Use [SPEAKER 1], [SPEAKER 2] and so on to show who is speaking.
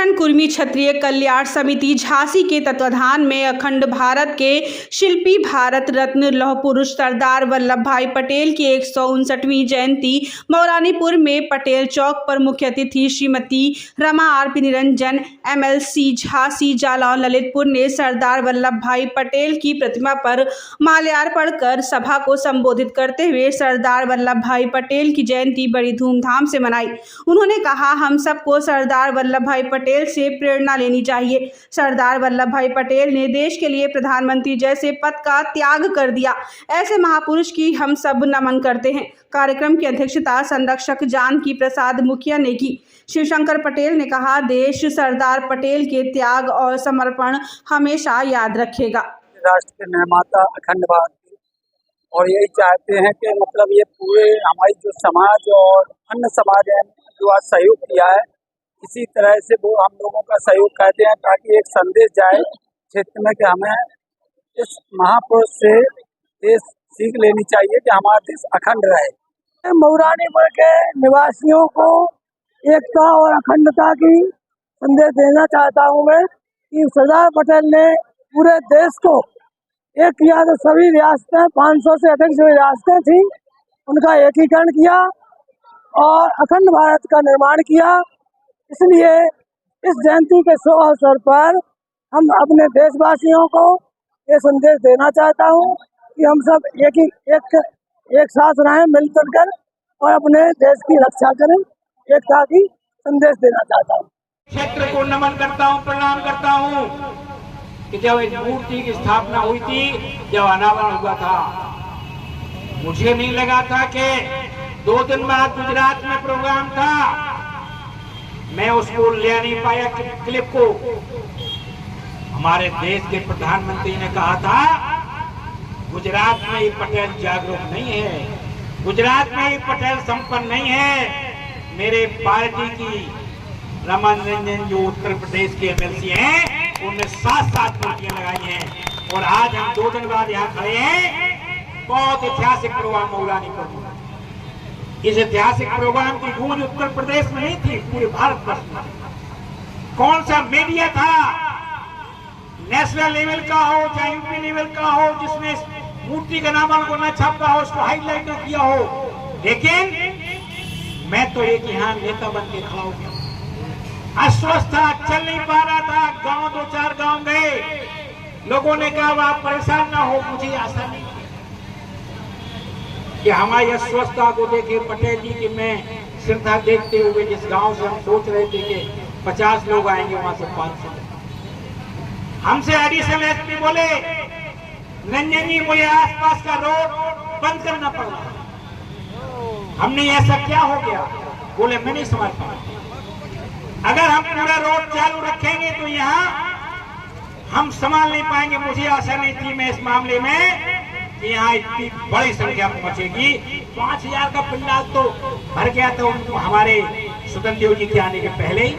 [SPEAKER 1] प्रखंड कुर्मी क्षत्रिय कल्याण समिति झांसी के तत्वाधान में अखंड भारत के शिल्पी भारत रत्न लौह पुरुष सरदार वल्लभ भाई पटेल की 159वीं जयंती मौरानीपुर में पटेल चौक पर मुख्य अतिथि श्रीमती रमा आरपी निरंजन MLC झांसी जालौन ललितपुर ने सरदार वल्लभ भाई पटेल की प्रतिमा पर माल्यार्पण कर सभा को संबोधित करते हुए सरदार वल्लभ भाई पटेल की जयंती बड़ी धूमधाम से मनाई। उन्होंने कहा, हम सबको सरदार वल्लभ भाई पटेल से प्रेरणा लेनी चाहिए। सरदार वल्लभ भाई पटेल ने देश के लिए प्रधानमंत्री जैसे पद का त्याग कर दिया। ऐसे महापुरुष की हम सब नमन करते हैं। कार्यक्रम की अध्यक्षता संरक्षक जानकी प्रसाद मुखिया ने की। शिवशंकर पटेल ने कहा, देश सरदार पटेल के त्याग और समर्पण हमेशा याद रखेगा।
[SPEAKER 2] राष्ट्र के निर्माता अखंड भारत की और यही चाहते हैं कि मतलब ये पूरे हमारी जो समाज और अन्य समाज है जो आज सहयोग किया है, इसी तरह से वो हम लोगों का सहयोग करते हैं ताकि एक संदेश जाए क्षेत्र में कि हमें इस महापुरुष से देश सीख लेनी चाहिए कि हमारा देश अखंड रहे। मौरानीपुर के निवासियों को एकता और अखंडता की संदेश देना चाहता हूँ मैं कि सरदार पटेल ने पूरे देश को एक किया। तो सभी रियासतें 500 से अधिक जो रियासतें थी उनका एकीकरण किया और अखंड भारत का निर्माण किया। इसलिए इस जयंती के शुभ अवसर पर हम अपने देशवासियों को ये संदेश देना चाहता हूँ कि हम सब एक साथ रहें, मिलजुल कर और अपने देश की रक्षा करें। एकता की संदेश देना चाहता हूँ।
[SPEAKER 3] क्षेत्र को नमन करता हूँ, प्रणाम करता हूँ कि जब इस मूर्ति की स्थापना हुई थी, जब अनावरण हुआ था, मुझे नहीं लगा था कि 2 दिन बाद गुजरात में प्रोग्राम था। मैं उसको ले नहीं पाया क्लिप को। हमारे देश के प्रधानमंत्री ने कहा था, गुजरात में ये पटेल जागरूक नहीं है, गुजरात में ये पटेल संपन्न नहीं है। मेरे पार्टी की रमा निरंजन जो उत्तर प्रदेश के MLC हैं, उन्होंने 7 मूर्तियां लगाई हैं और आज हम 2 दिन बाद यहाँ खड़े हैं। बहुत ऐतिहासिक प्रोग्राम मौलानीपुर में। इस ऐतिहासिक प्रोग्राम की गूंज उत्तर प्रदेश में नहीं थी, पूरे भारत वर्ष में। कौन सा मीडिया था, नेशनल लेवल का हो चाहे यूपी लेवल का हो, जिसने मूर्ति का नाम को न छापा हो, उसको हाईलाइट न किया हो। लेकिन मैं तो एक यहाँ नेता बन के खड़ा हो गया। अस्वस्थ था, चल नहीं पा रहा था, गांव 2-4 गांव गए, लोगों ने कहा आप परेशान ना हो। मुझे आशा नहीं कि हमारी अस्वस्थता को देखे पटेल जी की मैं श्रद्धा देखते हुए जिस गांव से हम सोच रहे थे कि 50 लोग आएंगे, वहां से 500। हमसे एडिशनल SP बोले, निरंजन जी मुझे आसपास का रोड बंद करना पड़ा। हमने ऐसा क्या हो गया? बोले मैं नहीं समझ पाया। अगर हम पूरा रोड चालू रखेंगे तो यहाँ हम संभाल नहीं पाएंगे। मुझे आशा नहीं थी मैं इस मामले में कि यहाँ इतनी बड़ी संख्या पहुंचेगी। 5000 का पंडाल तो भर गया था हमारे स्वतंत्र देव जी के आने के पहले ही।